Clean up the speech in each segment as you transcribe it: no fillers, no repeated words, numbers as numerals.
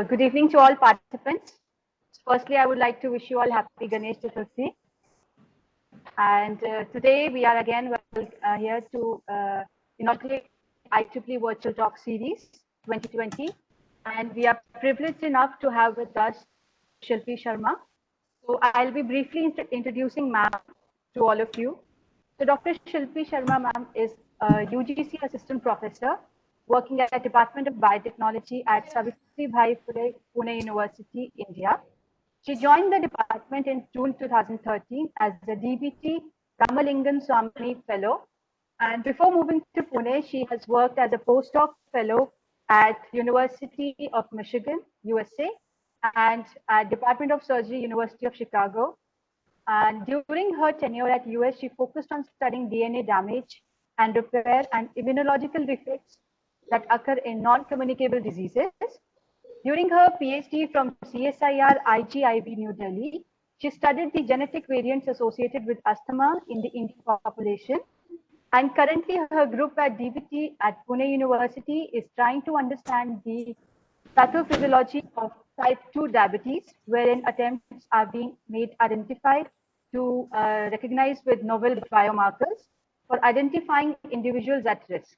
Good evening to all participants. Firstly, I would like to wish you all happy Ganesh Chaturthi. And today we are again here to inaugurate IEEE Virtual Talk Series 2020. And we are privileged enough to have with us Shilpi Sharma. So I'll be briefly introducing ma'am to all of you. So Dr. Shilpi Sharma ma'am is a UGC assistant professor working at Department of Biotechnology at Savitribhai Phule, Pune University, India. She joined the department in June 2013 as the DBT Ramalingan Swami Fellow. And before moving to Pune, she has worked as a postdoc fellow at University of Michigan, USA, and at Department of Surgery, University of Chicago. And during her tenure at US, she focused on studying DNA damage and repair and immunological defects that occur in non-communicable diseases. During her PhD from CSIR IGIB New Delhi, she studied the genetic variants associated with asthma in the Indian population. And currently, her group at DBT at Pune University is trying to understand the pathophysiology of type 2 diabetes, wherein attempts are being made identified to recognize with novel biomarkers for identifying individuals at risk.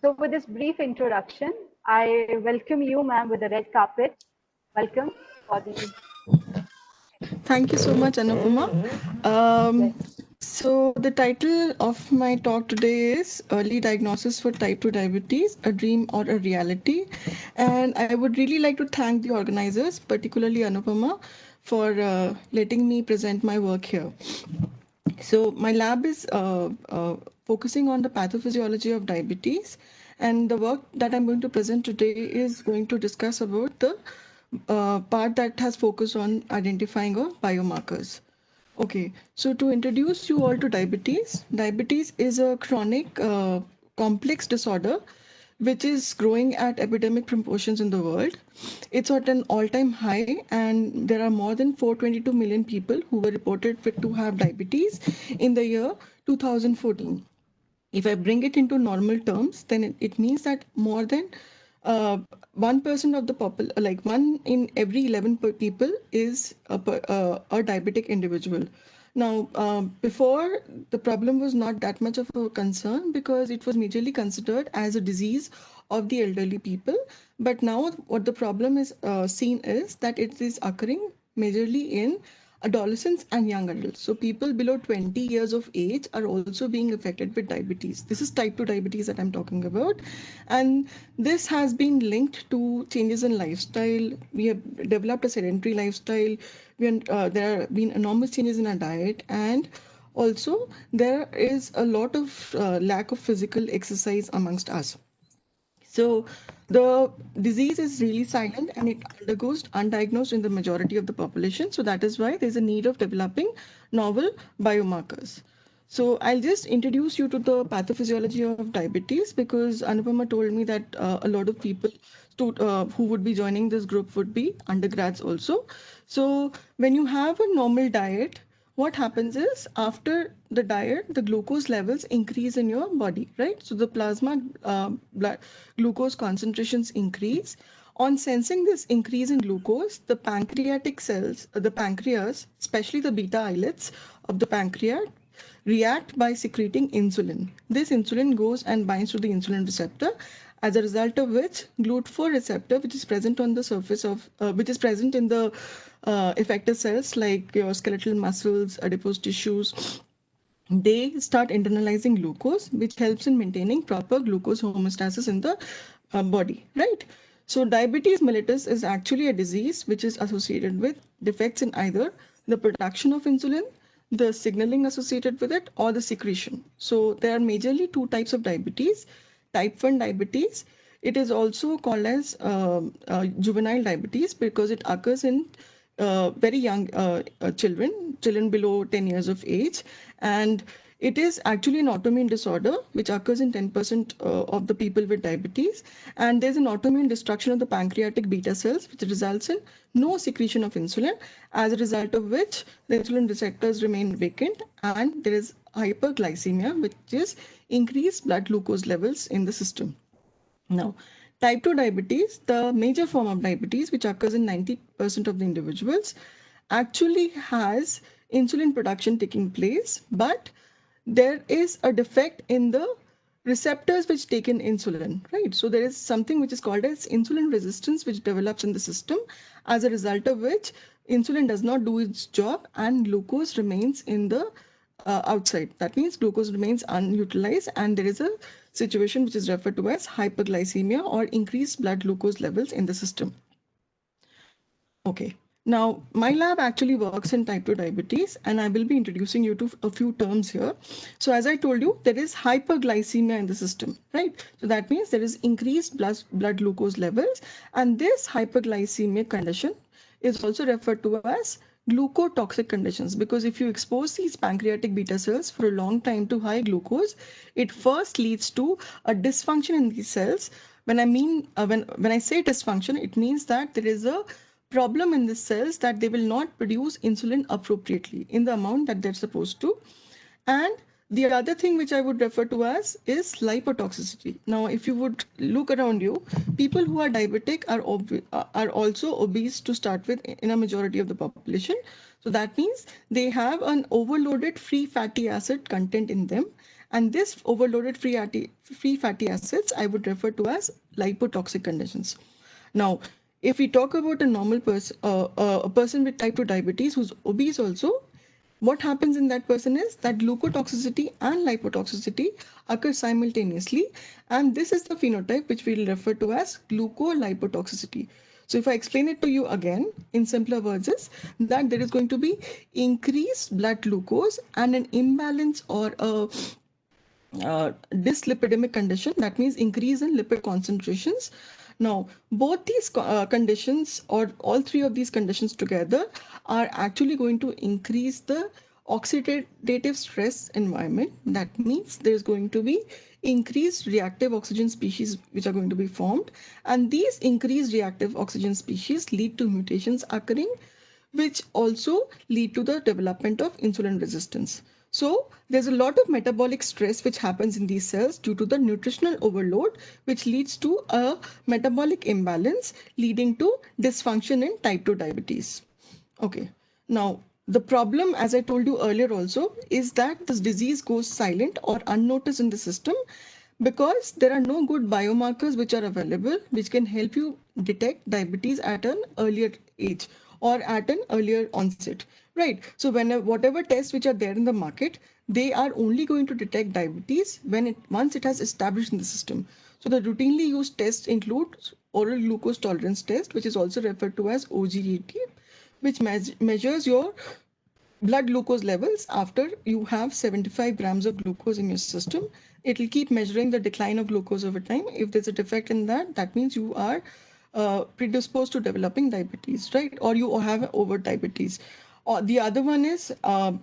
So with this brief introduction, I welcome you, ma'am, with the red carpet. Welcome for the. Thank you so much, Anupama. Um, so, the title of my talk today is Early Diagnosis for Type 2 Diabetes, a Dream or a Reality. And I would really like to thank the organizers, particularly Anupama, for letting me present my work here. So, my lab is focusing on the pathophysiology of diabetes, and the work that I'm going to present today is going to discuss about the part that has focused on identifying biomarkers. Okay, so to introduce you all to diabetes, diabetes is a chronic complex disorder which is growing at epidemic proportions in the world. It's at an all-time high, and there are more than 422 million people who were reported to have diabetes in the year 2014. If I bring it into normal terms, then it means that more than 1% of the like one in every 11 people is a diabetic individual. Now, before, the problem was not that much of a concern because it was majorly considered as a disease of the elderly people. But now, what the problem is seen is that it is occurring majorly in adolescents and young adults. So people below 20 years of age are also being affected with diabetes. This is type 2 diabetes that I'm talking about. And this has been linked to changes in lifestyle. We have developed a sedentary lifestyle. There have been enormous changes in our diet, and also there is a lot of lack of physical exercise amongst us. So the disease is really silent and it undergoes undiagnosed in the majority of the population. So that is why there's a need of developing novel biomarkers. So I'll just introduce you to the pathophysiology of diabetes because Anupama told me that a lot of people who would be joining this group would be undergrads also. So when you have a normal diet, what happens is after the diet, the glucose levels increase in your body, right? So the plasma blood glucose concentrations increase. On sensing this increase in glucose, the pancreatic cells, the pancreas, especially the beta islets of the pancreas, react by secreting insulin. This insulin goes and binds to the insulin receptor, as a result of which GLUT4 receptor, which is present on the surface of, which is present in the effector cells like your skeletal muscles, adipose tissues, they start internalizing glucose, which helps in maintaining proper glucose homeostasis in the body, right? So diabetes mellitus is actually a disease which is associated with defects in either the production of insulin, the signaling associated with it, or the secretion. So there are majorly two types of diabetes. Type 1 diabetes, it is also called as juvenile diabetes because it occurs in very young children below 10 years of age. And it is actually an autoimmune disorder which occurs in 10% of the people with diabetes. And there's an autoimmune destruction of the pancreatic beta cells, which results in no secretion of insulin, as a result of which the insulin receptors remain vacant and there is hyperglycemia, which is increased blood glucose levels in the system. Now, Type 2 diabetes, the major form of diabetes, which occurs in 90% of the individuals, actually has insulin production taking place, but there is a defect in the receptors which take in insulin, right? So there is something which is called as insulin resistance, which develops in the system, as a result of which insulin does not do its job and glucose remains in the outside. That means glucose remains unutilized, and there is a situation which is referred to as hyperglycemia or increased blood glucose levels in the system. Okay. Now, my lab actually works in type 2 diabetes, and I will be introducing you to a few terms here. So, as I told you, there is hyperglycemia in the system, right? So, that means there is increased blood glucose levels, and this hyperglycemic condition is also referred to as glucotoxic conditions, because if you expose these pancreatic beta cells for a long time to high glucose, it first leads to a dysfunction in these cells. When I mean when I say dysfunction, it means that there is a problem in the cells that they will not produce insulin appropriately in the amount that they're supposed to. And the other thing which I would refer to as is lipotoxicity. Now, if you would look around you, people who are diabetic are also obese to start with in a majority of the population. So that means they have an overloaded free fatty acid content in them. And this overloaded free fatty acids I would refer to as lipotoxic conditions. Now, if we talk about a normal person, a person with type 2 diabetes who's obese also, what happens in that person is that glucotoxicity and lipotoxicity occur simultaneously, and this is the phenotype which we'll refer to as glucolipotoxicity. So if I explain it to you again in simpler words, is that there is going to be increased blood glucose and an imbalance or a dyslipidemic condition, that means increase in lipid concentrations. Now, both these conditions, or all three of these conditions together, are actually going to increase the oxidative stress environment. That means there's going to be increased reactive oxygen species which are going to be formed, and these increased reactive oxygen species lead to mutations occurring, which also lead to the development of insulin resistance. So there's a lot of metabolic stress which happens in these cells due to the nutritional overload, which leads to a metabolic imbalance leading to dysfunction in type 2 diabetes. Okay, now the problem, as I told you earlier also, is that this disease goes silent or unnoticed in the system because there are no good biomarkers which are available which can help you detect diabetes at an earlier age or at an earlier onset, right? So whatever tests which are there in the market, they are only going to detect diabetes once it has established in the system. So the routinely used tests include oral glucose tolerance test, which is also referred to as OGTT, which measures your blood glucose levels after you have 75 grams of glucose in your system. It will keep measuring the decline of glucose over time. If there's a defect in that, that means you are predisposed to developing diabetes, right? Or you have over diabetes. Or the other one is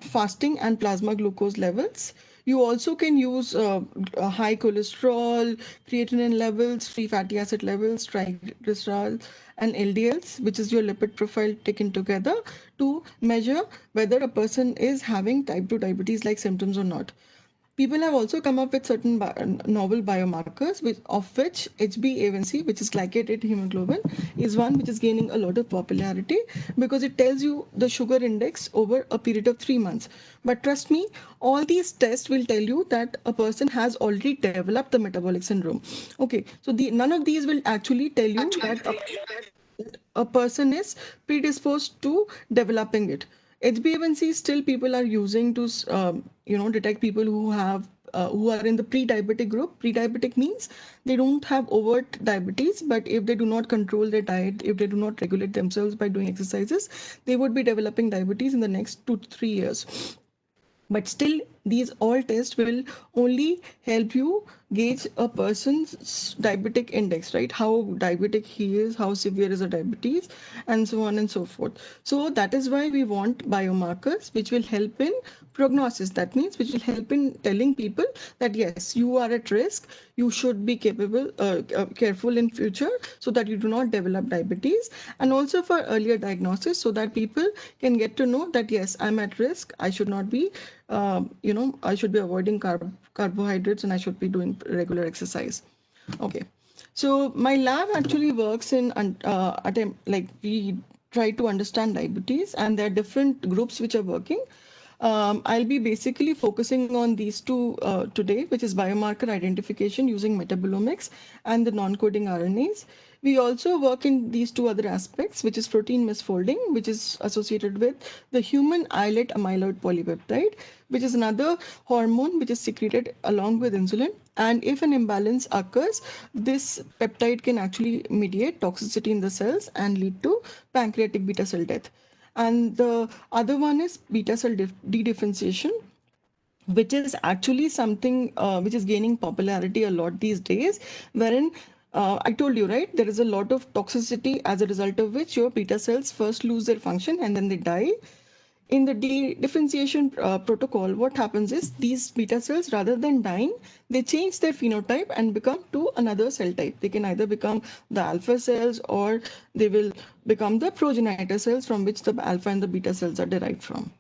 fasting and plasma glucose levels. You also can use high cholesterol, creatinine levels, free fatty acid levels, triglycerides, and LDLs, which is your lipid profile taken together to measure whether a person is having type 2 diabetes like symptoms or not. People have also come up with certain novel biomarkers, of which HbA1c, which is glycated hemoglobin, is one which is gaining a lot of popularity because it tells you the sugar index over a period of 3 months. But trust me, all these tests will tell you that a person has already developed the metabolic syndrome. Okay, so none of these will actually tell you that a person is predisposed to developing it. HbA1c still people are using to detect people who are in the pre-diabetic group. Pre-diabetic means they don't have overt diabetes, but if they do not control their diet, if they do not regulate themselves by doing exercises, they would be developing diabetes in the next 2 to 3 years. But still, these all tests will only help you gauge a person's diabetic index, right? How diabetic he is, how severe is the diabetes, and so on and so forth. So that is why we want biomarkers which will help in prognosis. That means which will help in telling people that yes, you are at risk, you should be careful in future so that you do not develop diabetes, and also for earlier diagnosis so that people can get to know that yes, I'm at risk, I should not be I should be avoiding carbohydrates and I should be doing regular exercise. Okay. So my lab actually works in like we try to understand diabetes, and there are different groups which are working. I'll be basically focusing on these two today, which is biomarker identification using metabolomics and the non-coding RNAs. We also work in these two other aspects, which is protein misfolding, which is associated with the human islet amyloid polypeptide, which is another hormone which is secreted along with insulin. And if an imbalance occurs, this peptide can actually mediate toxicity in the cells and lead to pancreatic beta cell death. And the other one is beta cell dedifferentiation, which is actually something which is gaining popularity a lot these days, wherein I told you, right, there is a lot of toxicity as a result of which your beta cells first lose their function and then they die. In the differentiation protocol, what happens is these beta cells, rather than dying, they change their phenotype and become to another cell type. They can either become the alpha cells or they will become the progenitor cells from which the alpha and the beta cells are derived from.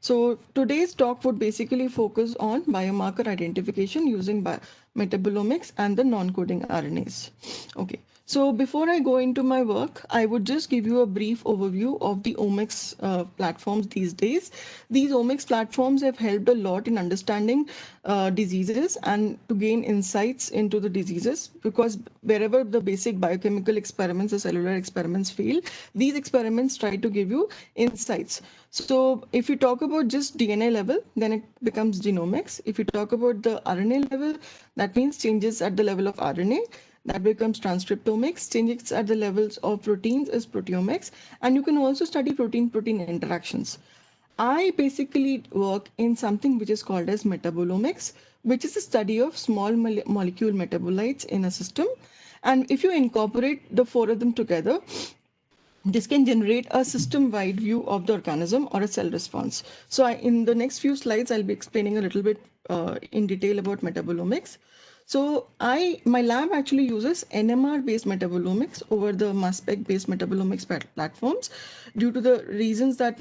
So today's talk would basically focus on biomarker identification using metabolomics and the non-coding RNAs. Okay. So before I go into my work, I would just give you a brief overview of the omics platforms these days. These omics platforms have helped a lot in understanding diseases and to gain insights into the diseases, because wherever the basic biochemical experiments or cellular experiments fail, these experiments try to give you insights. So if you talk about just DNA level, then it becomes genomics. If you talk about the RNA level, that means changes at the level of RNA. That becomes transcriptomics. Changes at the levels of proteins is proteomics. And you can also study protein-protein interactions. I basically work in something which is called as metabolomics, which is the study of small molecule metabolites in a system. And if you incorporate the four of them together, this can generate a system-wide view of the organism or a cell response. So in the next few slides, I'll be explaining a little bit in detail about metabolomics. So my lab actually uses NMR-based metabolomics over the mass spec-based metabolomics platforms, due to the reasons that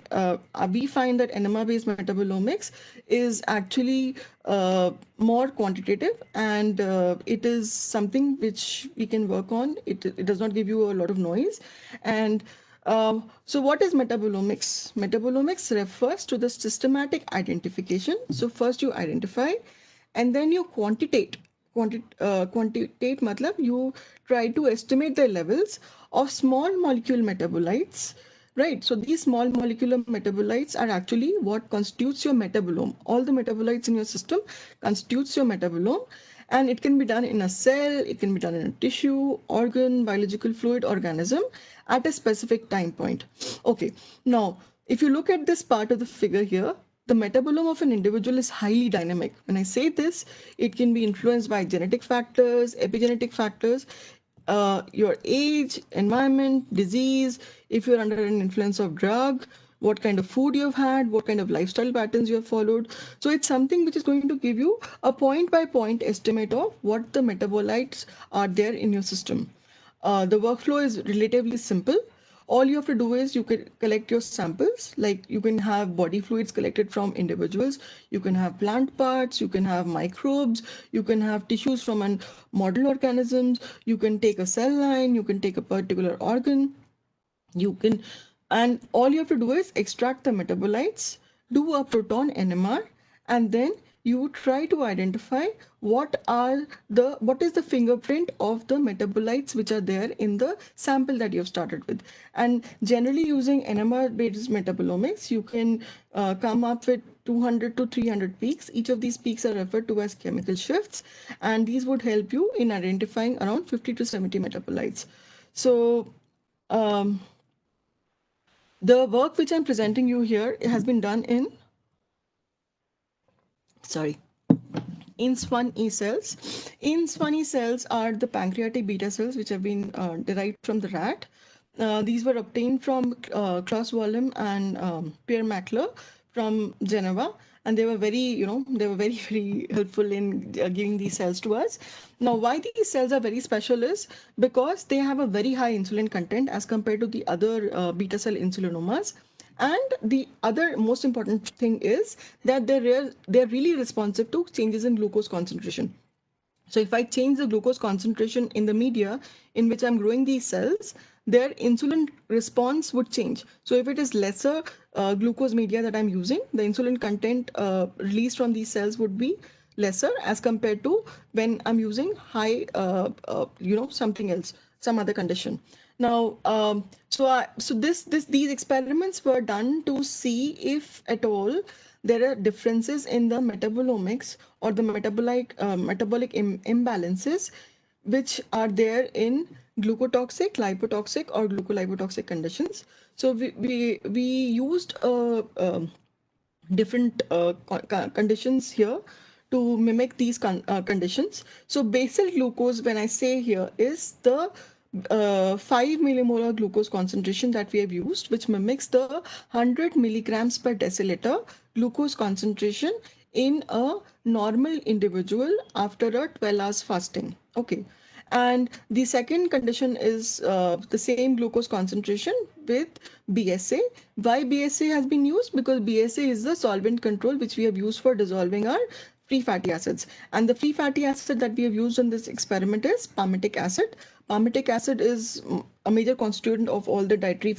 we find that NMR-based metabolomics is actually more quantitative, and it is something which we can work on. It does not give you a lot of noise. And so what is metabolomics? Metabolomics refers to the systematic identification. So first you identify and then you quantitate. Quantitate matlab you try to estimate the levels of small molecule metabolites, right? So these small molecular metabolites are actually what constitutes your metabolome. All the metabolites in your system constitutes your metabolome, and it can be done in a cell, it can be done in a tissue, organ, biological fluid, organism at a specific time point. Okay, now if you look at this part of the figure here, the metabolome of an individual is highly dynamic. When I say this, it can be influenced by genetic factors, epigenetic factors, your age, environment, disease, if you're under an influence of drug, what kind of food you've had, what kind of lifestyle patterns you have followed. So it's something which is going to give you a point by point estimate of what the metabolites are there in your system. The workflow is relatively simple. All you have to do is you can collect your samples, like you can have body fluids collected from individuals, you can have plant parts, you can have microbes, you can have tissues from an model organisms, you can take a cell line, you can take a particular organ, you can, and all you have to do is extract the metabolites, do a proton NMR, and then you try to identify what is the fingerprint of the metabolites which are there in the sample that you have started with. And generally using NMR based metabolomics, you can come up with 200 to 300 peaks. Each of these peaks are referred to as chemical shifts, and these would help you in identifying around 50 to 70 metabolites. So um, the work which I'm presenting you here has been done in, in Swan-E cells. In Swan-E cells are the pancreatic beta cells which have been derived from the rat. These were obtained from Klaus Wollem and Pierre Mackler from Geneva, and they were very helpful in giving these cells to us. Now, why these cells are very special is because they have a very high insulin content as compared to the other beta cell insulinomas. And the other most important thing is that they're really responsive to changes in glucose concentration. So if I change the glucose concentration in the media in which I'm growing these cells, their insulin response would change. So if it is lesser glucose media that I'm using, the insulin content released from these cells would be lesser as compared to when I'm using high, something else, some other condition. Now, these experiments were done to see if at all there are differences in the metabolomics or the metabolic imbalances which are there in glucotoxic, lipotoxic, or glucolipotoxic conditions. So we used different conditions here to mimic these conditions. So basal glucose, when I say here, is the 5 millimolar glucose concentration that we have used, which mimics the 100 milligrams per deciliter glucose concentration in a normal individual after a 12 hours fasting. Okay. And the second condition is the same glucose concentration with BSA. Why BSA has been used? Because BSA is the solvent control which we have used for dissolving our free fatty acids. And the free fatty acid that we have used in this experiment is palmitic acid. Palmitic acid is a major constituent of all the dietary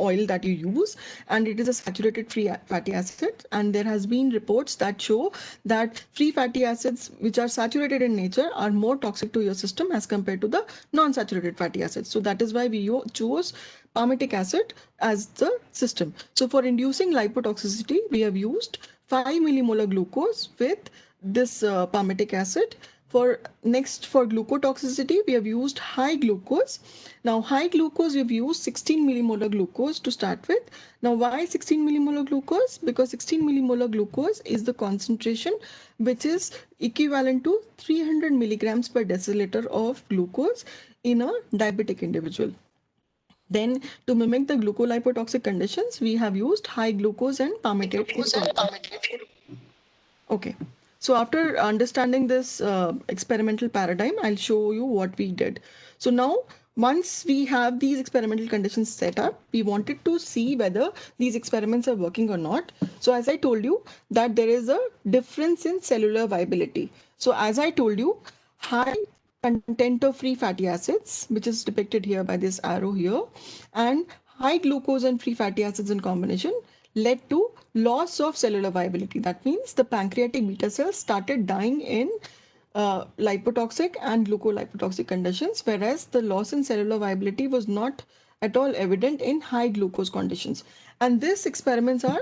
oil that you use, and it is a saturated free fatty acid. And there has been reports that show that free fatty acids which are saturated in nature are more toxic to your system as compared to the non-saturated fatty acids. So that is why we chose palmitic acid as the system. So for inducing lipotoxicity, we have used 5 millimolar glucose with this palmitic acid. For glucotoxicity, we have used high glucose. Now high glucose, we've used 16 millimolar glucose to start with. Now why 16 millimolar glucose? Because 16 millimolar glucose is the concentration which is equivalent to 300 milligrams per deciliter of glucose in a diabetic individual. Then to mimic the glucolipotoxic conditions, we have used high glucose and palmitate. Okay. So after understanding this experimental paradigm, I'll show you what we did. So now, once we have these experimental conditions set up, we wanted to see whether these experiments are working or not. So as I told you that there is a difference in cellular viability. So as I told you, high content of free fatty acids, which is depicted here by this arrow here, and high glucose and free fatty acids in combination led to loss of cellular viability. That means the pancreatic beta cells started dying in lipotoxic and glucolipotoxic conditions, whereas the loss in cellular viability was not at all evident in high glucose conditions. And these experiments are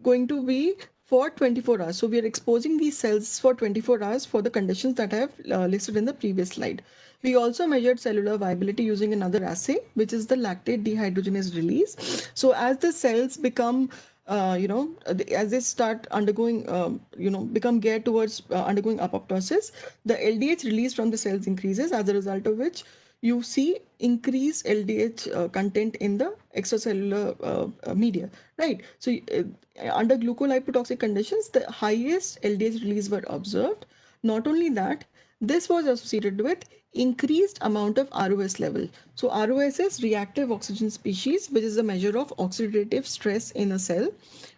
going to be for 24 hours. So we are exposing these cells for 24 hours for the conditions that I have listed in the previous slide. We also measured cellular viability using another assay, which is the lactate dehydrogenase release. So as the cells become as they start undergoing, become geared towards undergoing apoptosis, the LDH release from the cells increases, as a result of which you see increased LDH content in the extracellular media, right? So under glucolipotoxic conditions, the highest LDH release were observed. Not only that, this was associated with increased amount of ROS level. So ROS is reactive oxygen species, which is a measure of oxidative stress in a cell,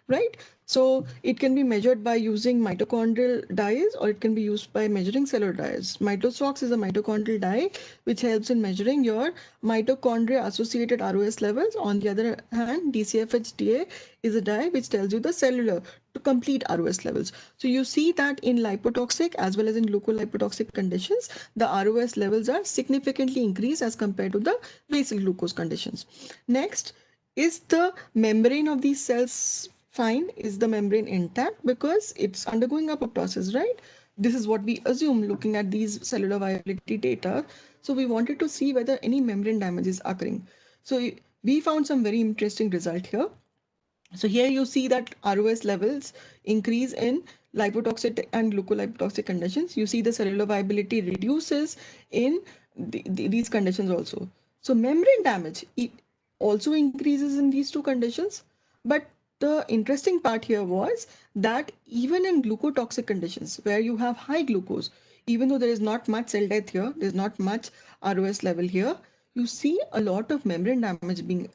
right? So it can be measured by using mitochondrial dyes, or it can be used by measuring cellular dyes. Mitosox is a mitochondrial dye which helps in measuring your mitochondria associated ROS levels. On the other hand, DCFHDA is a dye which tells you the cellular to complete ROS levels. So you see that in lipotoxic as well as in glucolipotoxic conditions, the ROS levels are significantly increased as compared to the basal glucose conditions. Next, is the membrane of these cells fine? Is the membrane intact? Because it's undergoing apoptosis, right? This is what we assume looking at these cellular viability data. So we wanted to see whether any membrane damage is occurring. So we found some very interesting result here. So here you see that ROS levels increase in lipotoxic and glucolipotoxic conditions. You see the cellular viability reduces in these conditions also. So membrane damage also increases in these two conditions. But the interesting part here was that even in glucotoxic conditions where you have high glucose, even though there is not much cell death here, there's not much ROS level here, you see a lot of membrane damage being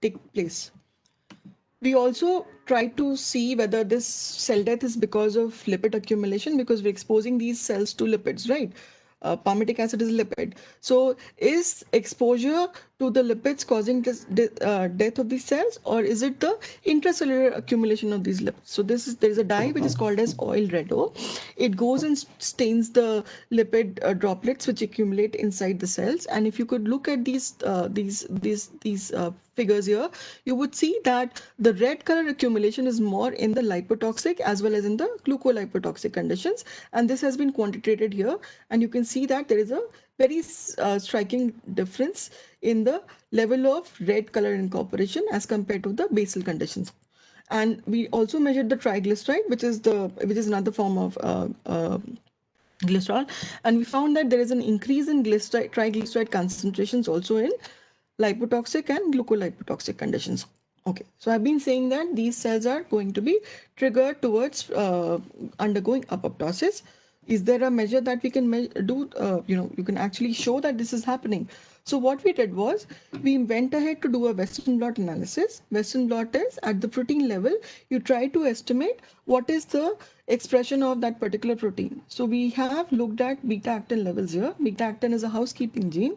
take place. We also try to see whether this cell death is because of lipid accumulation, because we're exposing these cells to lipids, right? Palmitic acid is lipid. So is exposure to the lipids causing this death of these cells, or is it the intracellular accumulation of these lipids? So there is a dye which is called as oil redo. It goes and stains the lipid droplets which accumulate inside the cells. And if you could look at these figures here, you would see that the red color accumulation is more in the lipotoxic as well as in the glucolipotoxic conditions, and this has been quantitated here, and you can see that there is a very striking difference in the level of red color incorporation as compared to the basal conditions. And we also measured the triglyceride, which is another form of glycerol, and we found that there is an increase in triglyceride concentrations also in lipotoxic and glucolipotoxic conditions. Okay, so I've been saying that these cells are going to be triggered towards undergoing apoptosis. Is there a measure that we can do? You can actually show that this is happening. So what we did was we went ahead to do a Western blot analysis. Western blot is at the protein level, you try to estimate what is the expression of that particular protein. So we have looked at beta-actin levels here. Beta-actin is a housekeeping gene,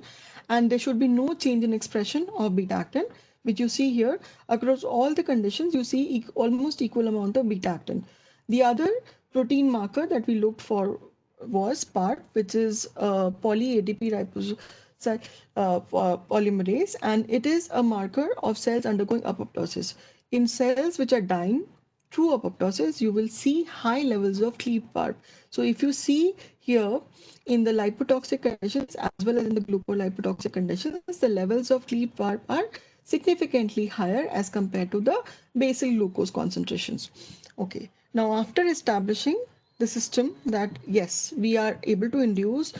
and there should be no change in expression of beta-actin, which you see here. Across all the conditions, you see almost equal amount of beta-actin. The other protein marker that we looked for was PARP, which is poly-ADP polymerase, and it is a marker of cells undergoing apoptosis. In cells which are dying through apoptosis, you will see high levels of cleaved PARP. So if you see here in the lipotoxic conditions as well as in the glucolipotoxic conditions, the levels of cleaved PARP are significantly higher as compared to the basal glucose concentrations. Okay, now after establishing the system that yes, we are able to induce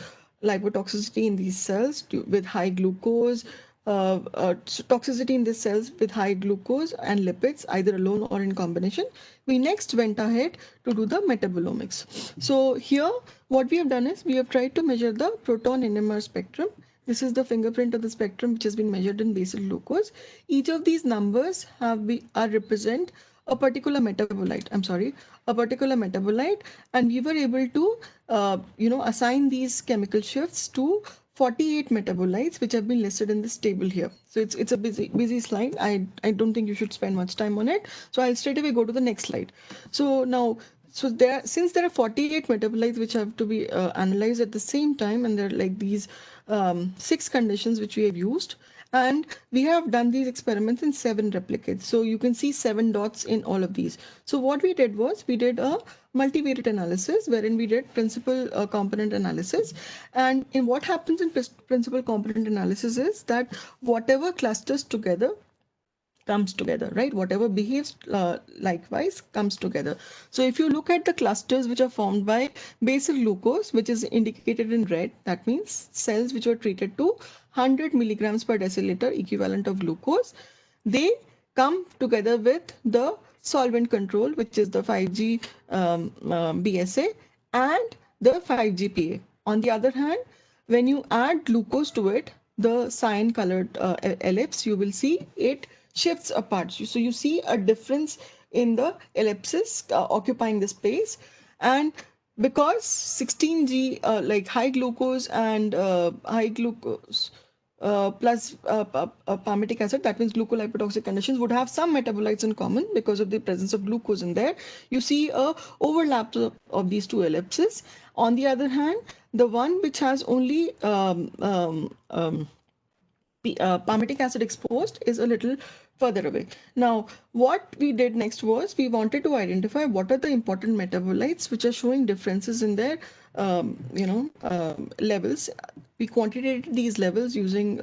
lipotoxicity in these cells with high glucose, toxicity in these cells with high glucose and lipids, either alone or in combination. We next went ahead to do the metabolomics. So here, what we have done is we have tried to measure the proton NMR spectrum. This is the fingerprint of the spectrum which has been measured in basal glucose. Each of these numbers are represent a particular metabolite. A particular metabolite, and we were able to, assign these chemical shifts to 48 metabolites, which have been listed in this table here. So it's a busy slide. I don't think you should spend much time on it. So I'll straight away go to the next slide. So now, since there are 48 metabolites which have to be analyzed at the same time, and there are like these 6 conditions which we have used, and we have done these experiments in 7 replicates. So you can see 7 dots in all of these. So what we did was we did a multivariate analysis wherein we did principal component analysis. And in what happens in principal component analysis is that whatever clusters together comes together, right? Whatever behaves likewise comes together. So if you look at the clusters which are formed by basal glucose, which is indicated in red, that means cells which were treated to 100 milligrams per deciliter equivalent of glucose, they come together with the solvent control, which is the 5G BSA and the 5GPA. On the other hand, when you add glucose to it, the cyan colored ellipse, you will see it shifts apart. So you see a difference in the ellipses occupying the space. And because 16G, like high glucose and high glucose plus palmitic acid, that means glucolipotoxic conditions, would have some metabolites in common because of the presence of glucose in there. You see a overlap of these two ellipses. On the other hand, the one which has only palmitic acid exposed is a little further away. Now, what we did next was we wanted to identify what are the important metabolites which are showing differences in their levels. We quantitated these levels using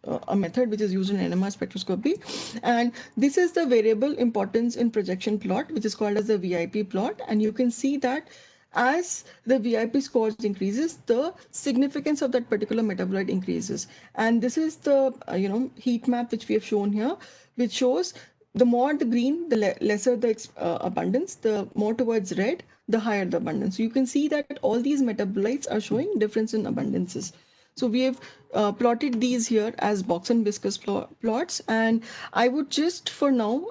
a method which is used in NMR spectroscopy, and this is the variable importance in projection plot, which is called as the VIP plot. And you can see that as the VIP scores increases, the significance of that particular metabolite increases. And this is the heat map which we have shown here, which shows the more the green, the lesser the abundance, the more towards red, the higher the abundance. So you can see that all these metabolites are showing difference in abundances. So we have plotted these here as box and whiskers plots, and I would just for now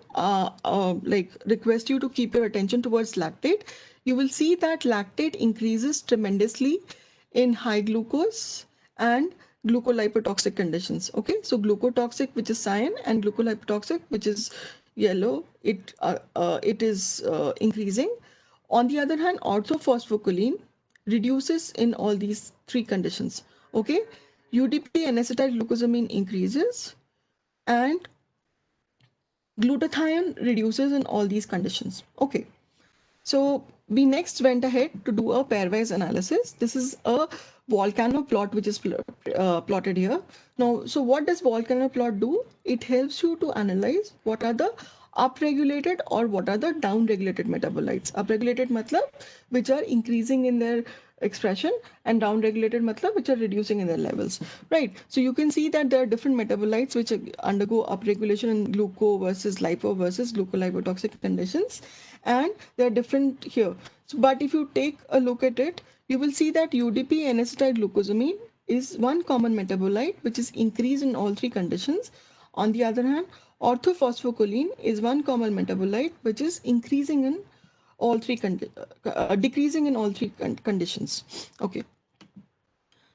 like request you to keep your attention towards lactate. You will see that lactate increases tremendously in high glucose and glucolipotoxic conditions. Okay, so glucotoxic, which is cyan, and glucolipotoxic, which is yellow, it is increasing. On the other hand, orthophosphocholine reduces in all these three conditions. Okay, UDP and acetylglucosamine increases, and glutathione reduces in all these conditions. Okay, so we next went ahead to do a pairwise analysis. This is a volcano plot which is plotted here. Now, so what does volcano plot do? It helps you to analyze what are the upregulated or what are the downregulated metabolites. Upregulated matlab which are increasing in their expression, and downregulated matlab which are reducing in their levels, right? So you can see that there are different metabolites which undergo upregulation in gluco versus lipo versus glucolipotoxic conditions, and they are different here. So, but if you take a look at it, you will see that UDP and acetylglucosamine is one common metabolite which is increased in all three conditions. On the other hand, orthophosphocholine is one common metabolite which is increasing in all three decreasing in all three conditions. Okay.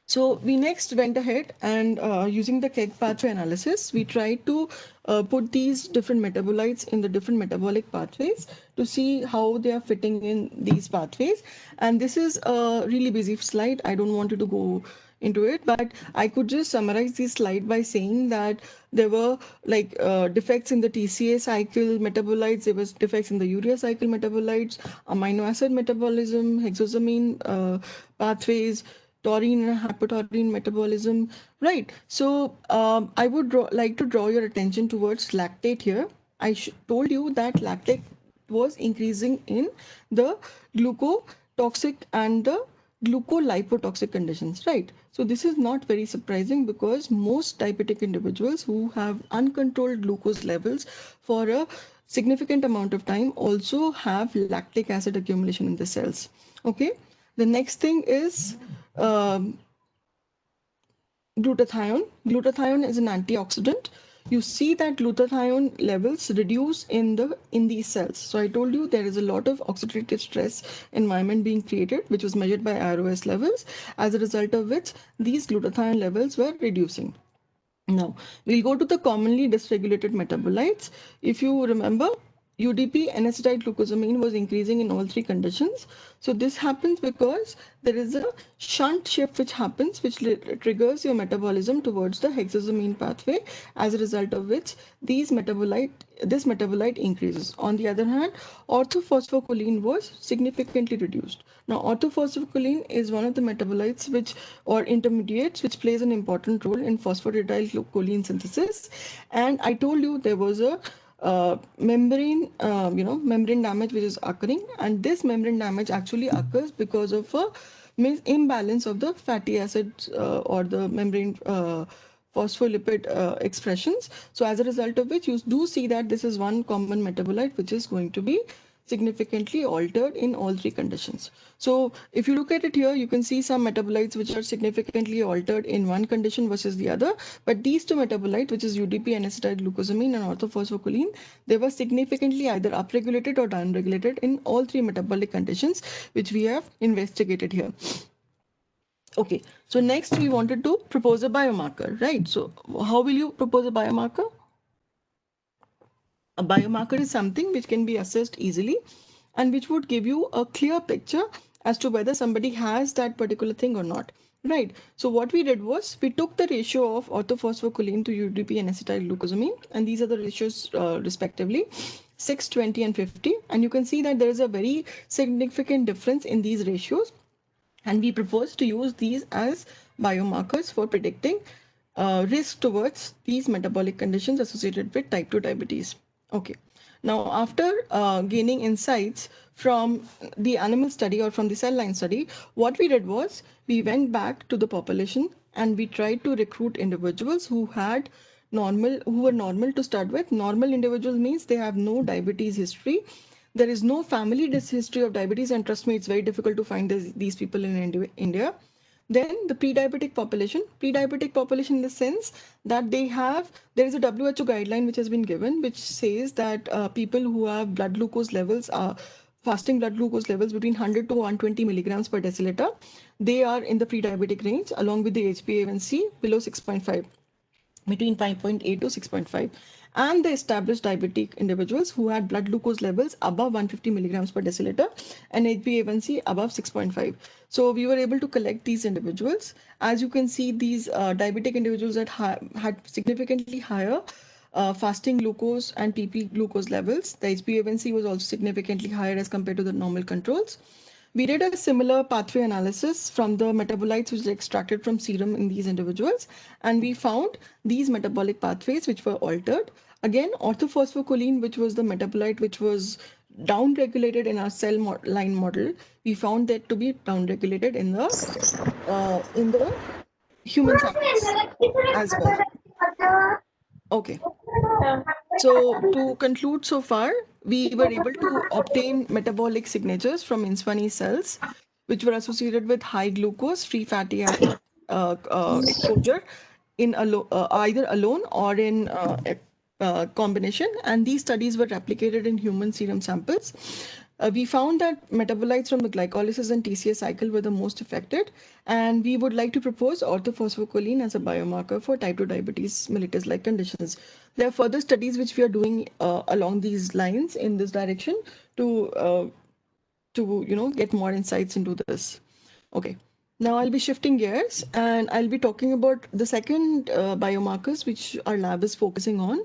So we next went ahead and using the KEGG pathway analysis, we tried to put these different metabolites in the different metabolic pathways to see how they are fitting in these pathways. And this is a really busy slide. I don't want you to go into it, but I could just summarize this slide by saying that there were like defects in the TCA cycle metabolites, there was defects in the urea cycle metabolites, amino acid metabolism, hexosamine pathways, taurine and hypotaurine metabolism, right? So I would like to draw your attention towards lactate here. I told you that lactate was increasing in the glucotoxic and the glucolipotoxic conditions, right? So this is not very surprising because most diabetic individuals who have uncontrolled glucose levels for a significant amount of time also have lactic acid accumulation in the cells. Okay, the next thing is glutathione. Glutathione is an antioxidant. You see that glutathione levels reduce in these cells. So I told you there is a lot of oxidative stress environment being created, which was measured by ROS levels, as a result of which these glutathione levels were reducing. Now, we'll go to the commonly dysregulated metabolites. If you remember, UDP and acetylglucosamine was increasing in all three conditions. So this happens because there is a shunt shift which happens, which triggers your metabolism towards the hexosamine pathway, as a result of which this metabolite increases. On the other hand, orthophosphocholine was significantly reduced. Now, orthophosphocholine is one of the metabolites which, or intermediates, which plays an important role in phosphatidylcholine synthesis. And I told you there was a membrane damage which is occurring, and this membrane damage actually occurs because of a imbalance of the fatty acids or the membrane phospholipid expressions. So as a result of which you do see that this is one common metabolite which is going to be significantly altered in all three conditions. So if you look at it here, you can see some metabolites which are significantly altered in one condition versus the other. But these two metabolites, which is UDP and acetylglucosamine and orthophosphocholine, they were significantly either upregulated or downregulated in all three metabolic conditions which we have investigated here. Okay, so next we wanted to propose a biomarker, right? So how will you propose a biomarker? A biomarker is something which can be assessed easily and which would give you a clear picture as to whether somebody has that particular thing or not, right? So what we did was we took the ratio of orthophosphocholine to UDP and acetylglucosamine, and these are the ratios respectively 6, 20 and 50, and you can see that there is a very significant difference in these ratios, and we propose to use these as biomarkers for predicting risk towards these metabolic conditions associated with type 2 diabetes. Okay. Now, after gaining insights from the animal study or from the cell line study, what we did was we went back to the population and we tried to recruit individuals who were normal to start with. Normal individuals means they have no diabetes history. There is no family history of diabetes, and trust me, it's very difficult to find these people in India. Then the pre-diabetic population in the sense that there is a WHO guideline which has been given, which says that people who have blood glucose levels are fasting blood glucose levels between 100 to 120 milligrams per deciliter. They are in the pre-diabetic range, along with the HbA1c below 6.5, between 5.8 to 6.5, and the established diabetic individuals who had blood glucose levels above 150 milligrams per deciliter and HbA1c above 6.5. So we were able to collect these individuals. As you can see, these diabetic individuals that had significantly higher fasting glucose and PP glucose levels. The HbA1c was also significantly higher as compared to the normal controls. We did a similar pathway analysis from the metabolites which are extracted from serum in these individuals, and we found these metabolic pathways which were altered. Again, orthophosphocholene, which was the metabolite which was downregulated in our cell line model, we found that to be downregulated in the human samples as well. Okay. So to conclude so far, we were able to obtain metabolic signatures from Inswani cells, which were associated with high glucose, free fatty acid exposure in either alone or in combination. And these studies were replicated in human serum samples. We found that metabolites from the glycolysis and TCA cycle were the most affected, and we would like to propose orthophosphocholene as a biomarker for type 2 diabetes mellitus-like conditions. There are further studies which we are doing along these lines in this direction to get more insights into this. Okay. Now I'll be shifting gears and I'll be talking about the second biomarkers which our lab is focusing on.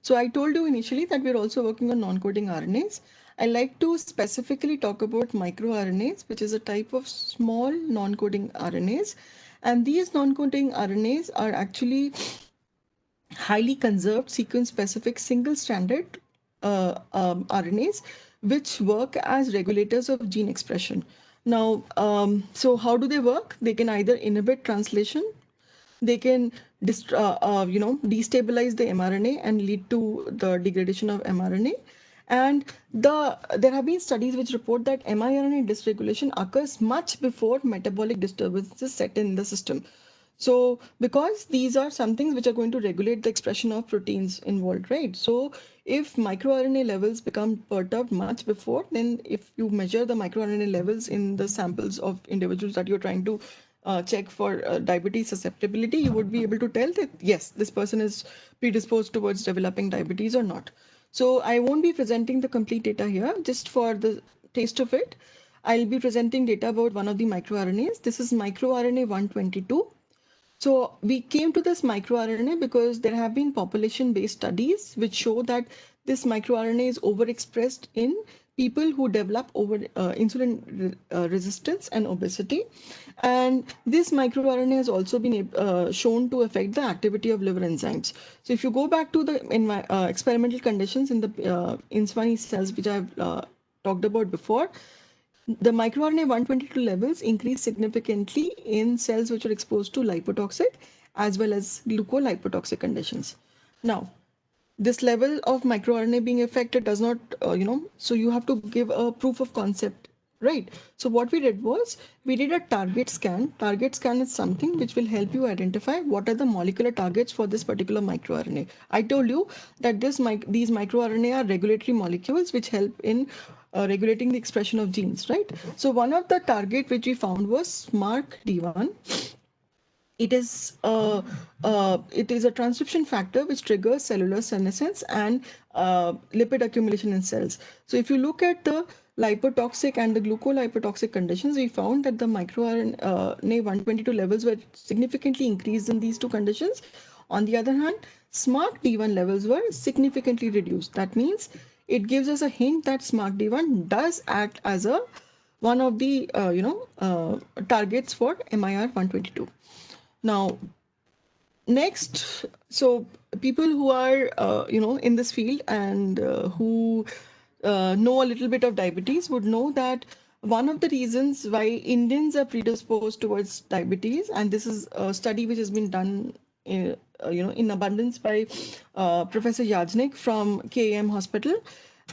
So I told you initially that we're also working on non-coding RNAs. I like to specifically talk about microRNAs, which is a type of small non-coding RNAs. And these non-coding RNAs are actually highly conserved sequence-specific single-stranded RNAs, which work as regulators of gene expression. Now, so how do they work? They can either inhibit translation, they can destabilize the mRNA and lead to the degradation of mRNA. And there have been studies which report that miRNA dysregulation occurs much before metabolic disturbances set in the system. So because these are some things which are going to regulate the expression of proteins involved, right? So if microRNA levels become perturbed much before, then if you measure the microRNA levels in the samples of individuals that you're trying to check for diabetes susceptibility, you would be able to tell that, yes, this person is predisposed towards developing diabetes or not. So I won't be presenting the complete data here, just for the taste of it. I'll be presenting data about one of the microRNAs. This is microRNA 122. So we came to this microRNA because there have been population-based studies which show that this microRNA is overexpressed in people who develop insulin resistance and obesity. And this microRNA has also been shown to affect the activity of liver enzymes. So if you go back to the experimental conditions in the Inswani cells, which I've talked about before, the microRNA 122 levels increase significantly in cells which are exposed to lipotoxic as well as glucolipotoxic conditions. Now, this level of microRNA being affected does not, so you have to give a proof of concept, right? So what we did was we did a target scan. Target scan is something which will help you identify what are the molecular targets for this particular microRNA. I told you that these microRNA are regulatory molecules which help in regulating the expression of genes, right? So one of the target which we found was SMARCD1. It is a transcription factor which triggers cellular senescence and lipid accumulation in cells. So if you look at the lipotoxic and the glucolipotoxic conditions, we found that the microRNA 122 levels were significantly increased in these two conditions. On the other hand, SMARCD1 levels were significantly reduced. That means it gives us a hint that SMARCD1 does act as one of the targets for MIR 122. Now, next, so people who are, in this field and who know a little bit of diabetes would know that one of the reasons why Indians are predisposed towards diabetes, and this is a study which has been done in abundance by Professor Yajnik from KAM Hospital.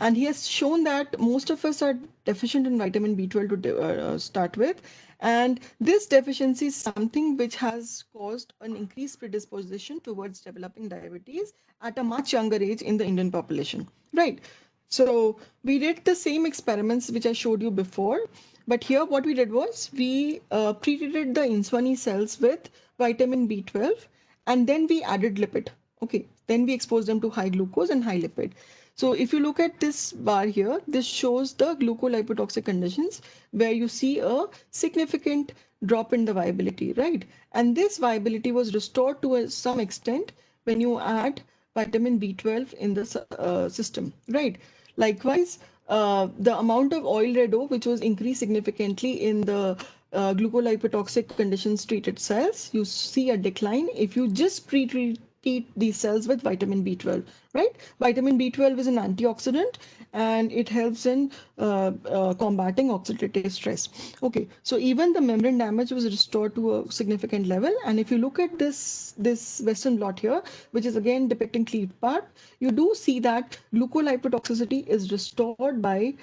And he has shown that most of us are deficient in vitamin B12 to start with. And this deficiency is something which has caused an increased predisposition towards developing diabetes at a much younger age in the Indian population, right? So we did the same experiments which I showed you before, but here what we did was we pre-treated the Inswani cells with vitamin B12, and then we added lipid. Okay, then we exposed them to high glucose and high lipid. So if you look at this bar here, this shows the glucolipotoxic conditions where you see a significant drop in the viability, right? And this viability was restored to some extent when you add vitamin B12 in the system, right? Likewise, the amount of oil red O, which was increased significantly in the glucolipotoxic conditions treated cells, you see a decline if you just pre-treat these cells with vitamin B12, right? Vitamin B12 is an antioxidant and it helps in combating oxidative stress. Okay, so even the membrane damage was restored to a significant level. And if you look at this Western blot here, which is again depicting cleaved part, you do see that glucolipotoxicity is restored by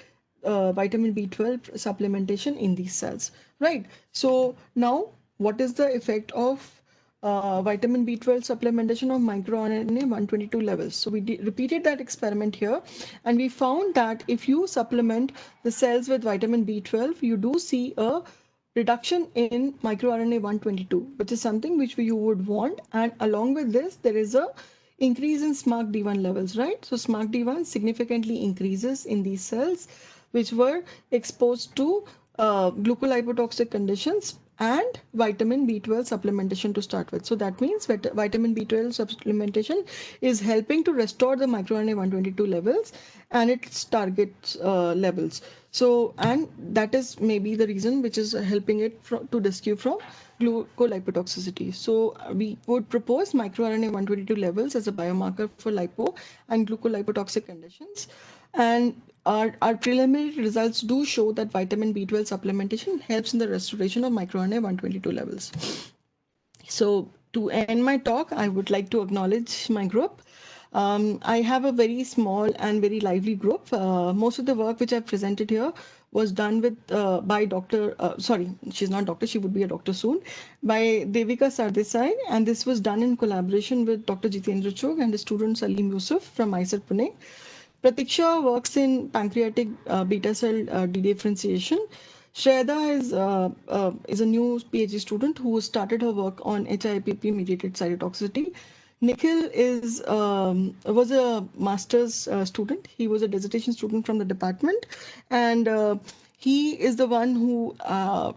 vitamin B12 supplementation in these cells, right? So now, what is the effect of vitamin B12 supplementation of microRNA 122 levels? So we repeated that experiment here, and we found that if you supplement the cells with vitamin B12, you do see a reduction in microRNA 122, which is something which you would want. And along with this, there is a increase in SMARCD1 levels, right? So SMARCD1 significantly increases in these cells which were exposed to glucolipotoxic conditions and vitamin B12 supplementation to start with. So that means that vitamin B12 supplementation is helping to restore the microRNA 122 levels and its target levels. So, and that is maybe the reason which is helping it to rescue from glucolipotoxicity. So we would propose microRNA 122 levels as a biomarker for lipo and glucolipotoxic conditions. And our preliminary results do show that vitamin B12 supplementation helps in the restoration of microRNA 122 levels. So to end my talk, I would like to acknowledge my group. I have a very small and very lively group. Most of the work which I've presented here was done with by Dr. Sorry, she's not doctor, she would be a doctor soon, by Devika Sardesai, and this was done in collaboration with Dr. Jitendra Chugh and the student Salim Yusuf from IISER Pune. Pratiksha works in pancreatic beta cell dedifferentiation. Shraddha is a new PhD student who started her work on HIPP mediated cytotoxicity. Nikhil was a master's student. He was a dissertation student from the department, and he is the one who,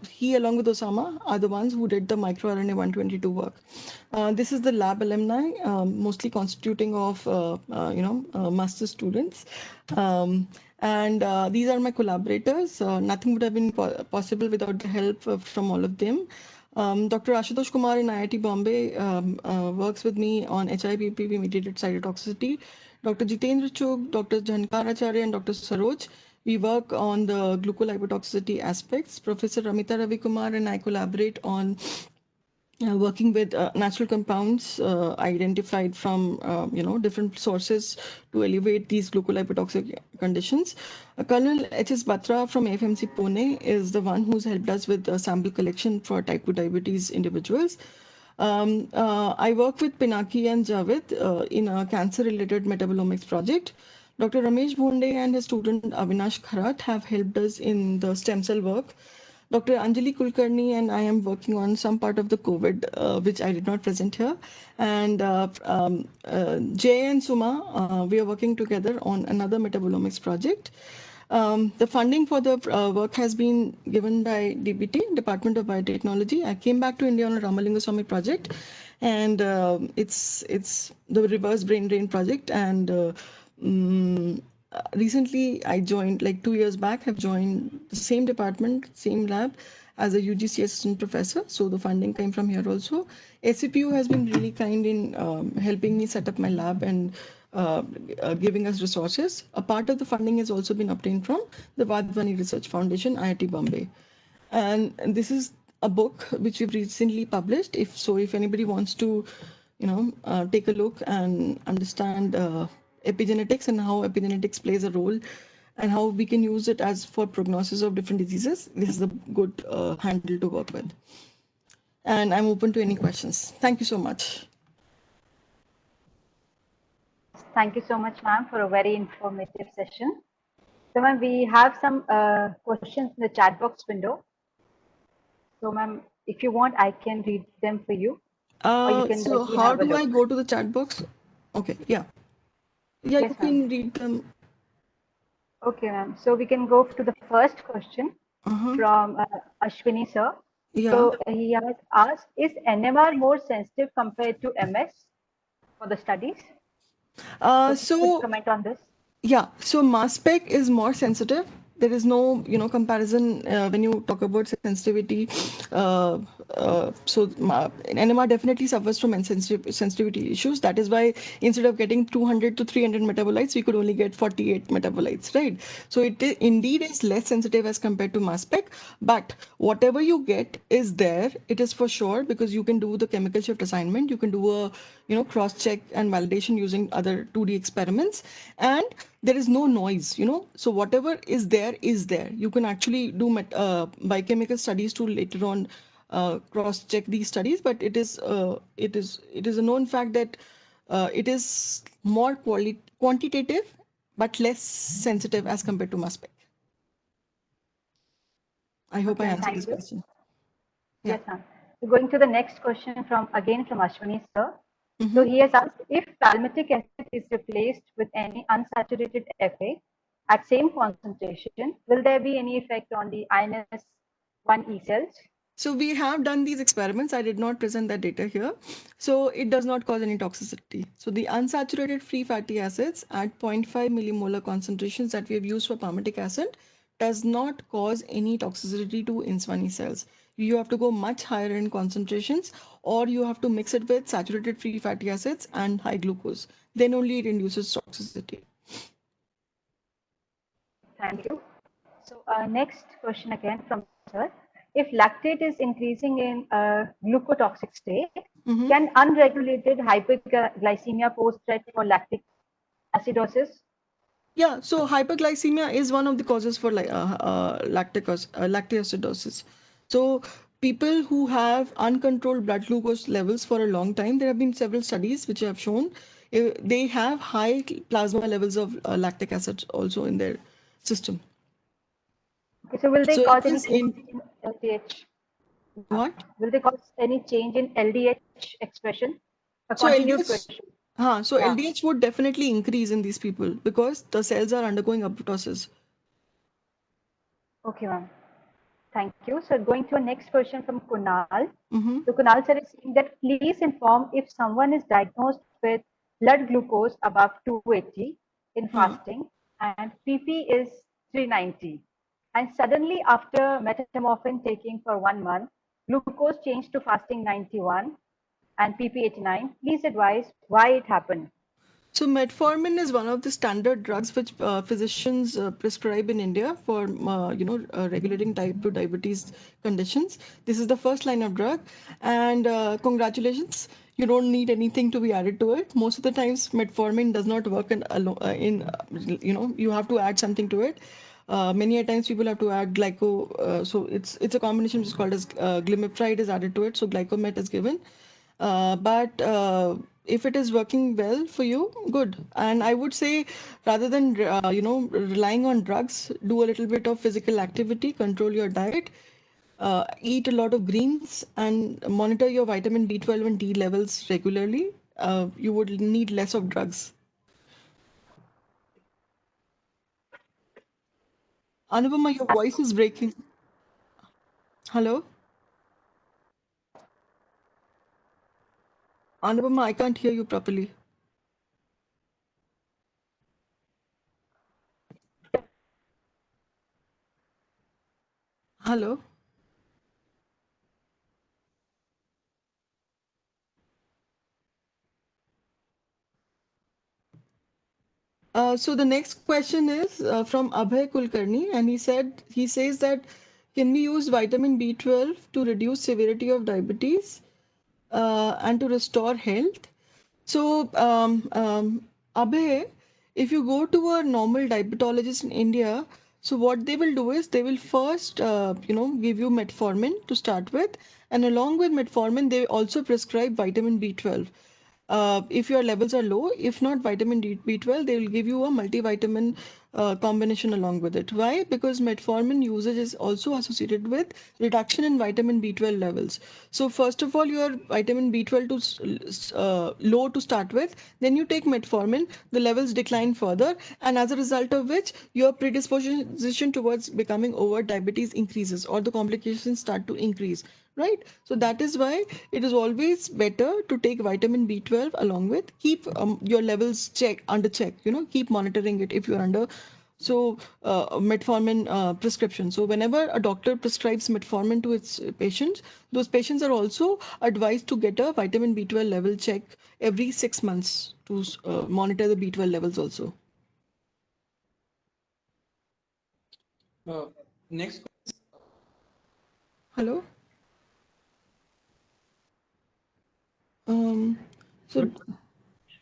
he along with Osama are the ones who did the microRNA 122 work. This is the lab alumni, mostly constituting of, master students. And these are my collaborators. Nothing would have been possible without the help from all of them. Dr. Ashutosh Kumar in IIT Bombay works with me on HIPP mediated cytotoxicity. Dr. Jitendra Chugh, Dr. Jhankaracharya, and Dr. Saroj, we work on the glucolipotoxicity aspects. Professor Ramita Ravi Kumar and I collaborate on working with natural compounds identified from different sources to elevate these glucolipotoxic conditions. Colonel H.S. Batra from AFMC Pune is the one who's helped us with sample collection for type 2 diabetes individuals. I work with Pinaki and Javed in a cancer-related metabolomics project. Dr. Ramesh Bhonde and his student Avinash Kharat have helped us in the stem cell work. Dr. Anjali Kulkarni and I am working on some part of the COVID, which I did not present here. And Jay and Suma, we are working together on another metabolomics project. The funding for the work has been given by DBT, Department of Biotechnology. I came back to India on a Ramalinga project, and it's the reverse brain drain project. And recently I joined, like 2 years back, have joined the same department, same lab as a UGC assistant professor. So the funding came from here also. ACPU has been really kind in helping me set up my lab and giving us resources. A part of the funding has also been obtained from the Vadhvani Research Foundation, IIT Bombay. And this is a book which we've recently published. If anybody wants to, take a look and understand epigenetics and how epigenetics plays a role and how we can use it as for prognosis of different diseases, this is a good handle to work with. And I'm open to any questions. Thank you so much. Thank you so much, ma'am, for a very informative session. So, ma'am, we have some questions in the chat box window. So, ma'am, if you want, I can read them for you, or you can So directly how have a do I look. go to the chat box? Okay, yeah. Yeah, you Yes, ma'am. can read them. Okay, ma'am. So we can go to the first question Uh-huh. from Ashwini sir. Yeah. So he has asked, is NMR more sensitive compared to MS for the studies? So could you So comment on this? yeah, so mass spec is more sensitive. There is no, comparison when you talk about sensitivity. Uh, NMR definitely suffers from sensitivity issues. That is why instead of getting 200 to 300 metabolites, we could only get 48 metabolites, right? So indeed is less sensitive as compared to mass spec. But whatever you get is there. It is for sure because you can do the chemical shift assignment. You can do a, cross check and validation using other 2D experiments, and there is no noise, so whatever is there is there. You can actually do biochemical studies to later on cross check these studies, but it is a known fact that it is more quantitative but less sensitive as compared to mass spec. I hope I Okay, answered thank this you. question. Yeah. Yes, ma'am. So going to the next question from again from Ashwini sir. So Mm-hmm. he has asked if palmitic acid is replaced with any unsaturated Fa at same concentration, will there be any effect on the INS-1 E cells? So we have done these experiments. I did not present that data here. So it does not cause any toxicity. So the unsaturated free fatty acids at zero point 0.5 millimolar concentrations that we have used for palmitic acid does not cause any toxicity to INS1E cells. You have to go much higher in concentrations, or you have to mix it with saturated free fatty acids and high glucose. Then only it induces toxicity. Thank you. So next question again from sir. If lactate is increasing in a glucotoxic state, Mm-hmm. can unregulated hyperglycemia pose threat for lactic acidosis? Yeah, so hyperglycemia is one of the causes for lactic acidosis. So people who have uncontrolled blood glucose levels for a long time, there have been several studies which have shown they have high plasma levels of lactic acid also in their system. Okay, so will they So it cause any is change in in LDH? what? Will they cause any change in LDH expression? A So continued LDH, question. so Yeah. LDH would definitely increase in these people because the cells are undergoing apoptosis. Okay, ma'am. Thank you. So going to a next question from Kunal. Mm-hmm. So Kunal sir is saying that please inform if someone is diagnosed with blood glucose above 280 in fasting and PP is 390. And suddenly after metformin taking for 1 month, glucose changed to fasting 91 and PP 89. Please advise why it happened. So metformin is one of the standard drugs which physicians prescribe in India for regulating type 2 diabetes conditions. This is the first line of drug, and congratulations, you don't need anything to be added to it. Most of the times, metformin does not work you have to add something to it. Many a times people have to add so it's a combination which is called as glimepiride is added to it. So glycomet is given, but if it is working well for you, good. And I would say rather than relying on drugs, do a little bit of physical activity, control your diet, eat a lot of greens, and monitor your vitamin B12 and D levels regularly. You would need less of drugs. Anupama, your voice is breaking. Hello? Anupama, I can't hear you properly. Hello? So the next question is from Abhay Kulkarni, and he says that can we use vitamin B12 to reduce severity of diabetes and to restore health? So Abhay, if you go to a normal diabetologist in India, so what they will do is they will first, give you metformin to start with, and along with metformin, they also prescribe vitamin B12. If your levels are low, if not vitamin B12, they will give you a multivitamin combination along with it. Why? Because metformin usage is also associated with reduction in vitamin B12 levels. So first of all, your vitamin B12 to low to start with, then you take metformin, the levels decline further, and as a result of which your predisposition towards becoming over diabetes increases, or the complications start to increase, right? So that is why it is always better to take vitamin B12 along with, keep your levels under check, keep monitoring it if you're under metformin prescription. So whenever a doctor prescribes metformin to its patients, those patients are also advised to get a vitamin B12 level check every 6 months to monitor the B12 levels also. Next. Hello. So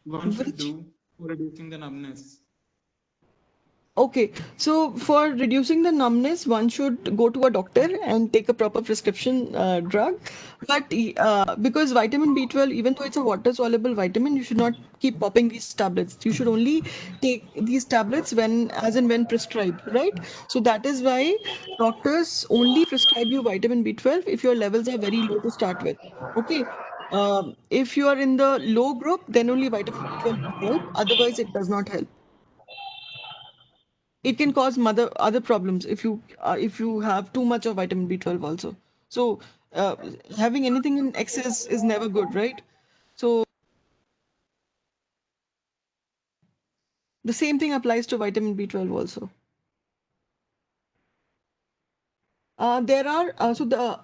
What one should which do for reducing the numbness? Okay, so for reducing the numbness, one should go to a doctor and take a proper prescription drug. But because vitamin B12, even though it's a water-soluble vitamin, you should not keep popping these tablets. You should only take these tablets as and when prescribed, right? So that is why doctors only prescribe you vitamin B12 if your levels are very low to start with. Okay. If you are in the low group, then only vitamin B12 will help. Otherwise, it does not help. It can cause other problems if you have too much of vitamin B12 also. So uh, having anything in excess is never good, right? So the same thing applies to vitamin B12 also. There are so the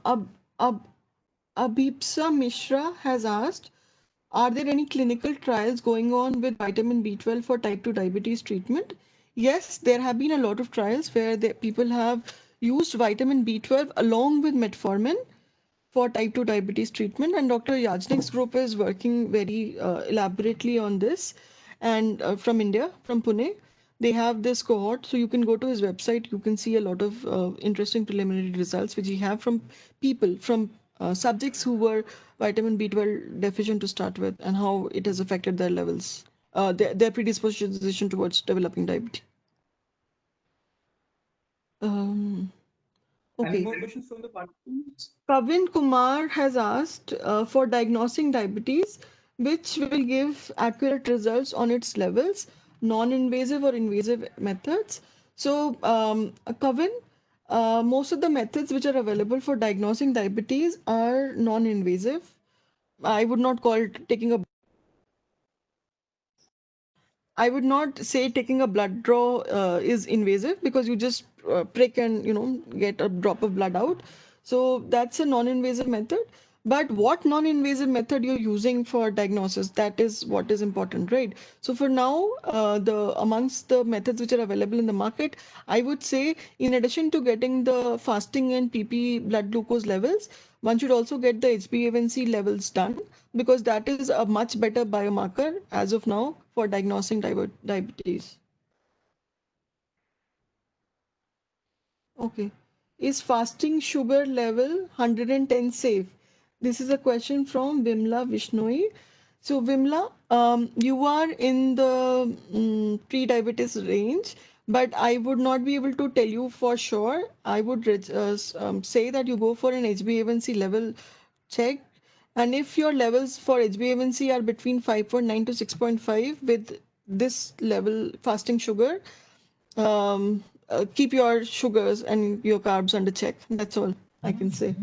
Abhipsa Mishra has asked, are there any clinical trials going on with vitamin B12 for type 2 diabetes treatment? Yes, there have been a lot of trials where people have used vitamin B12 along with metformin for type 2 diabetes treatment, and Dr. Yajnik's group is working very elaborately on this. And from India, from Pune, they have this cohort, so you can go to his website. You can see a lot of interesting preliminary results which he have from people, from subjects who were vitamin B12 deficient to start with, and how it has affected their levels, their predisposition towards developing diabetes. Um, Any okay. more questions from the participants? Pavin Kumar has asked for diagnosing diabetes, which will give accurate results on its levels, non-invasive or invasive methods. So, Kavin, most of the methods which are available for diagnosing diabetes are non-invasive. I would not call it taking a I would not say taking a blood draw is invasive, because you just prick and get a drop of blood out. So that's a non-invasive method. But what non-invasive method you're using for diagnosis, that is what is important, right? So for now, the amongst the methods which are available in the market, I would say, in addition to getting the fasting and PP blood glucose levels, one should also get the HbA1c levels done, because that is a much better biomarker as of now for diagnosing diabetes. Okay. Is fasting sugar level 110 safe? This is a question from Vimla Vishnoi. So, Vimla, you are in the pre-diabetes range, but I would not be able to tell you for sure. I would say that you go for an HbA1c level check. And if your levels for HbA1c are between 5.9 to 6.5 with this level fasting sugar, keep your sugars and your carbs under check. That's all I can say.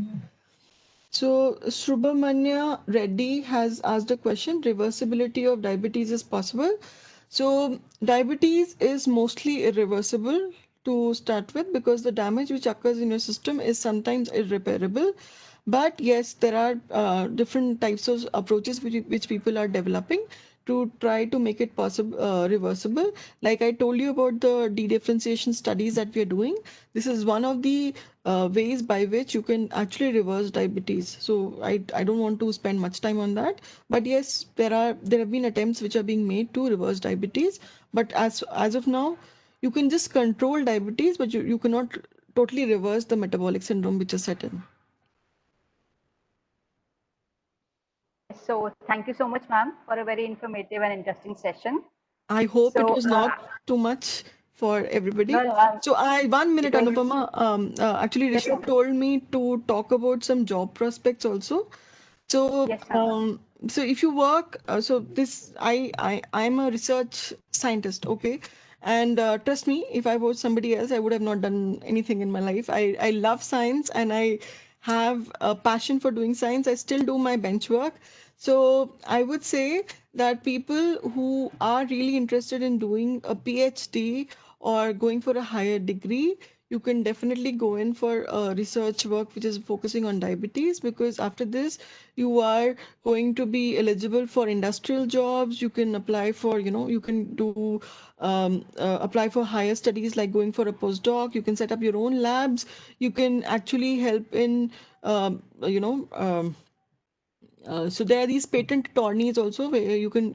So, Subramanya Reddy has asked a question, reversibility of diabetes is possible. So, diabetes is mostly irreversible to start with, because the damage which occurs in your system is sometimes irreparable. But yes, there are different types of approaches which people are developing to try to make it possible reversible. Like I told you about the de-differentiation studies that we are doing. This is one of the ways by which you can actually reverse diabetes. So I don't want to spend much time on that. But yes, there have been attempts which are being made to reverse diabetes. But as of now, you can just control diabetes, but you cannot totally reverse the metabolic syndrome which is set in. So thank you so much, ma'am, for a very informative and interesting session. I hope it So was not too much for everybody. no, no, 1 minute, it was Anupama. Actually, yes, Rishabh ma'am. told me to talk about some job prospects also. So, Yes, ma'am. so if you work, so this, I'm a research scientist, okay? And trust me, if I was somebody else, I would have not done anything in my life. I love science and I have a passion for doing science. I still do my bench work. So I would say that people who are really interested in doing a PhD or going for a higher degree, you can definitely go in for research work which is focusing on diabetes, because after this you are going to be eligible for industrial jobs. You can apply for, you can do apply for higher studies like going for a postdoc. You can set up your own labs. You can actually help in um, you know um, so there are these patent attorneys also where you can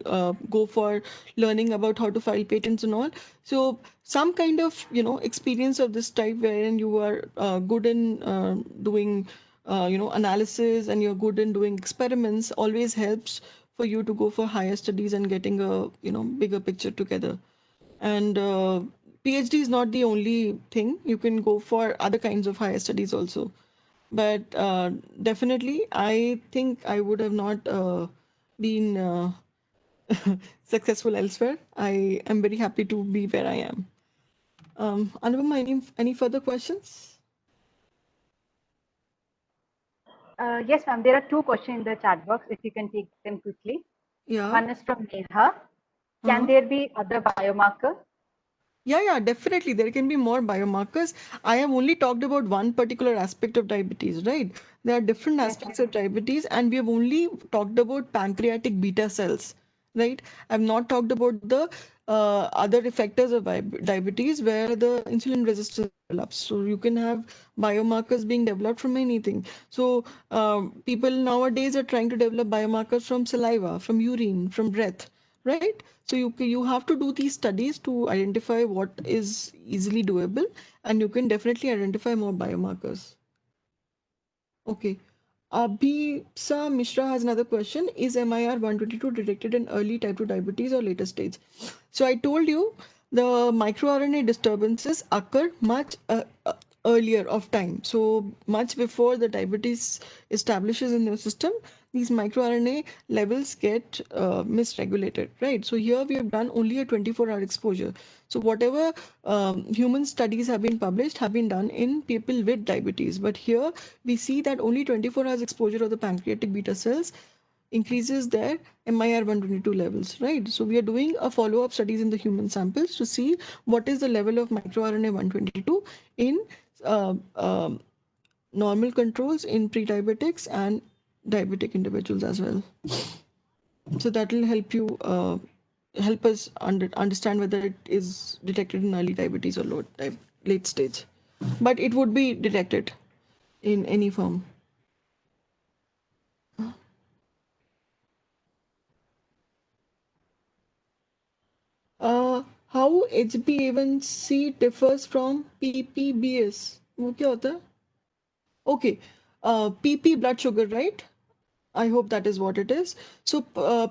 go for learning about how to file patents and all. So some kind of experience of this type wherein you are good in doing analysis, and you're good in doing experiments, always helps for you to go for higher studies and getting a bigger picture together. And PhD is not the only thing. You can go for other kinds of higher studies also. But definitely, I think I would have not been successful elsewhere. I am very happy to be where I am. Anupama, any further questions? Yes, ma'am. There are two questions in the chat box. If you can take them quickly. Yeah. One is from Neha. Can Uh-huh. there be other biomarker? Yeah, definitely. There can be more biomarkers. I have only talked about one particular aspect of diabetes, right? There are different Yes, aspects ma'am. of diabetes, and we have only talked about pancreatic beta cells, right? I've not talked about the other effectors of diabetes where the insulin resistance develops. So you can have biomarkers being developed from anything. So people nowadays are trying to develop biomarkers from saliva, from urine, from breath, right? So you have to do these studies to identify what is easily doable, and you can definitely identify more biomarkers. Okay. Abhisa Mishra has another question. Is MIR 122 detected in early type 2 diabetes or later stage? So I told you the microRNA disturbances occur much earlier of time. So much before the diabetes establishes in the system, these microRNA levels get misregulated, right? So here we have done only a 24-hour exposure. So whatever human studies have been published have been done in people with diabetes. But here we see that only 24 hours exposure of the pancreatic beta cells increases their MIR 122 levels, right? So we are doing a follow-up studies in the human samples to see what is the level of microRNA 122 in uh, um normal controls, in pre-diabetics and diabetic individuals as well. So that will help you help us understand whether it is detected in early diabetes or late stage. But it would be detected in any form. How HbA1c differs from PPBS? वो क्या होता है? Okay, PP blood sugar, right? I hope that is what it is. So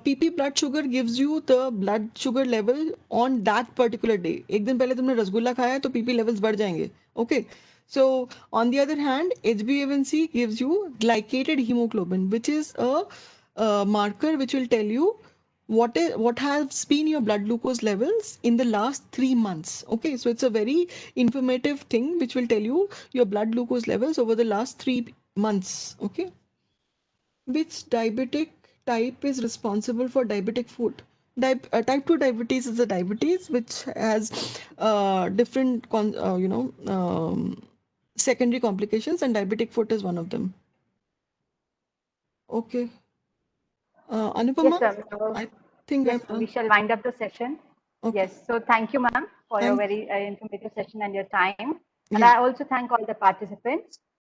PP blood sugar gives you the blood sugar level on that particular day. एक दिन पहले तुमने रसगुल्ला खाया है तो PP levels बढ़ जाएंगे. Okay. So on the other hand, HbA1c gives you glycated hemoglobin, which is a marker which will tell you what has been your blood glucose levels in the last 3 months. Okay, so it's a very informative thing which will tell you your blood glucose levels over the last 3 months. Okay. Which diabetic type is responsible for diabetic foot? Type 2 diabetes is a diabetes which has different, secondary complications, and diabetic foot is one of them. Okay. Yes, Anupama, ma'am. I, think Yes, I'm we shall wind up the session. okay. Yes, so thank you, ma'am, for your Thank very informative session and your time. And Yeah. I also thank all the participants.